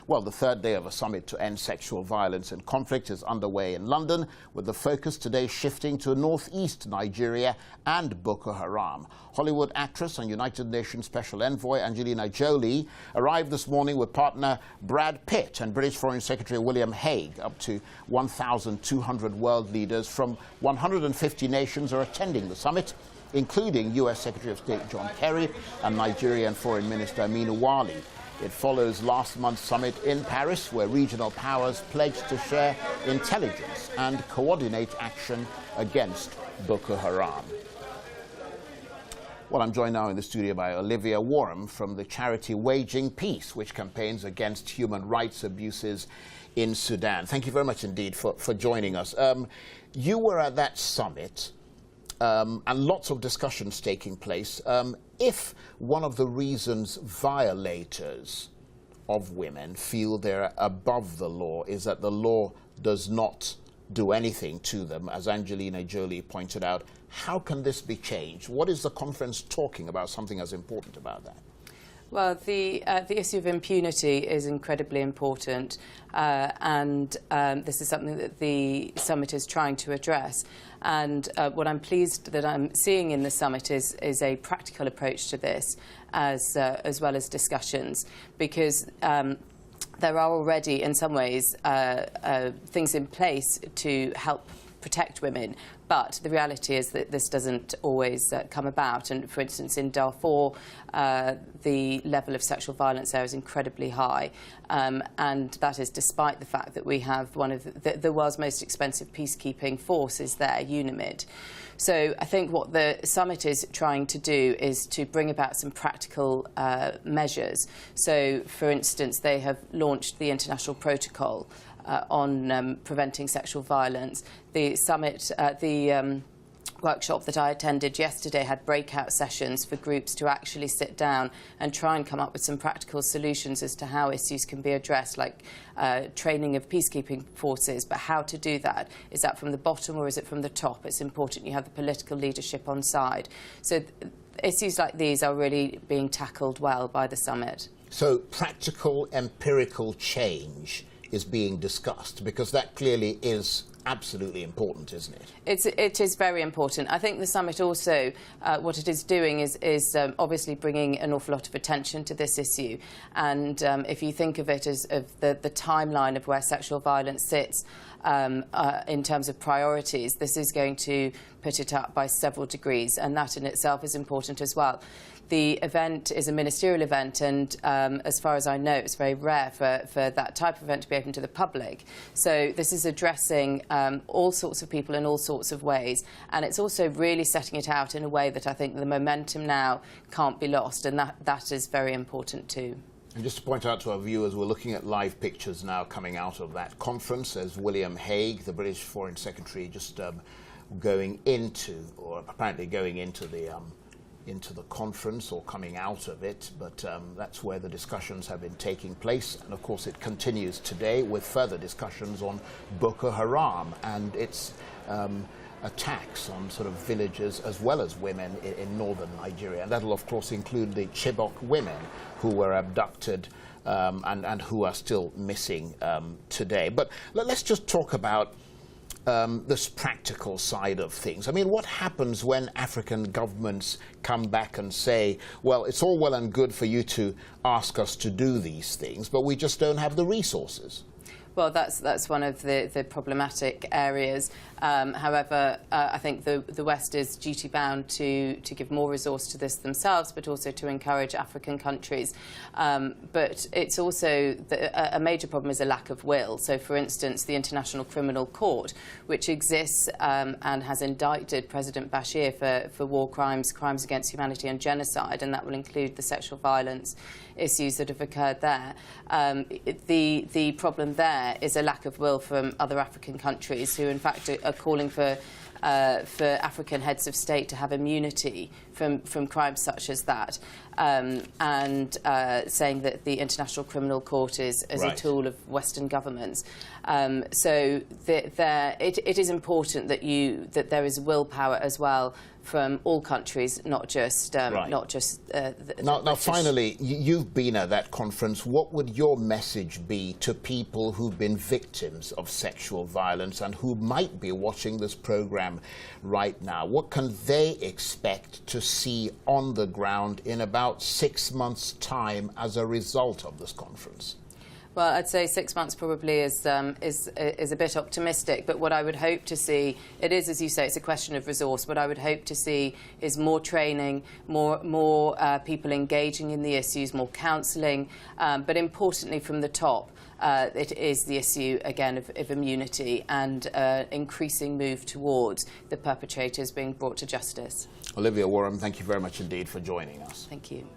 Well, the third day of a summit to end sexual violence and conflict is underway in London, with the focus today shifting to northeast Nigeria and Boko Haram. Hollywood actress and United Nations Special Envoy Angelina Jolie arrived this morning with partner Brad Pitt and British Foreign Secretary William Hague. Up to 1,200 world leaders from 150 nations are attending the summit, including US Secretary of State John Kerry and Nigerian Foreign Minister Aminu Wali. It follows last month's summit in Paris, where regional powers pledged to share intelligence and coordinate action against Boko Haram. Well, I'm joined now in the studio by Olivia Warham from the charity Waging Peace, which campaigns against human rights abuses in Sudan. Thank you very much indeed for joining us. You were at that summit. And lots of discussions taking place. If one of the reasons violators of women feel they're above the law is that the law does not do anything to them, as Angelina Jolie pointed out, how can this be changed? What is the conference talking about, something as important about that? Well, the issue of impunity is incredibly important, and this is something that the summit is trying to address. And what I'm pleased that I'm seeing in the summit is a practical approach to this, as well as discussions, because there are already, in some ways, things in place to help protect women, but the reality is that this doesn't always come about. And for instance, in Darfur, the level of sexual violence there is incredibly high, and that is despite the fact that we have one of the world's most expensive peacekeeping forces there, UNAMID. So I think what the summit is trying to do is to bring about some practical measures. So, for instance, they have launched the International Protocol on preventing sexual violence. The summit, the workshop that I attended yesterday had breakout sessions for groups to actually sit down and try and come up with some practical solutions as to how issues can be addressed, like training of peacekeeping forces. But how to do that? Is that from the bottom or is it from the top? It's important you have the political leadership on side. So issues like these are really being tackled well by the summit. So practical, empirical change is being discussed, because that clearly is absolutely important, isn't it? It is very important. I think the summit also, what it is doing is obviously bringing an awful lot of attention to this issue. And if you think of it as the timeline of where sexual violence sits in terms of priorities, this is going to put it up by several degrees, and that in itself is important as well. The event is a ministerial event, and as far as I know, it's very rare for that type of event to be open to the public. So this is addressing all sorts of people in all sorts of ways, and it's also really setting it out in a way that I think the momentum now can't be lost, and that is very important too. And just to point out to our viewers, we're looking at live pictures now coming out of that conference as William Hague, the British Foreign Secretary, just going into, or apparently going into the conference or coming out of it, but that's where the discussions have been taking place. And of course it continues today with further discussions on Boko Haram and its attacks on sort of villages as well as women in northern Nigeria. And that'll of course include the Chibok women who were abducted and who are still missing today. But let's just talk about this practical side of things. I mean, what happens when African governments come back and say, well, it's all well and good for you to ask us to do these things, but we just don't have the resources? Well, that's one of the problematic areas. However, I think the West is duty-bound to give more resource to this themselves, but also to encourage African countries. But it's also a major problem is a lack of will. So, for instance, the International Criminal Court, which exists and has indicted President Bashir for war crimes, crimes against humanity and genocide, and that will include the sexual violence issues that have occurred there. The problem there is a lack of will from other African countries who, in fact, are calling for African heads of state to have immunity from crimes such as that, and saying that the International Criminal Court is right. A tool of Western governments. So it is important that there is willpower as well from all countries, not just Right. the Now, British. finally, you've been at that conference. What would your message be to people who've been victims of sexual violence and who might be watching this program right now? What can they expect to see on the ground in about 6 months' time as a result of this conference? Well, I'd say 6 months probably is a bit optimistic, but what I would hope to see, it is, as you say, it's a question of resource. What I would hope to see is more training, more people engaging in the issues, more counselling, but importantly from the top, it is the issue, again, of immunity and increasing move towards the perpetrators being brought to justice. Olivia Warham, thank you very much indeed for joining us. Thank you.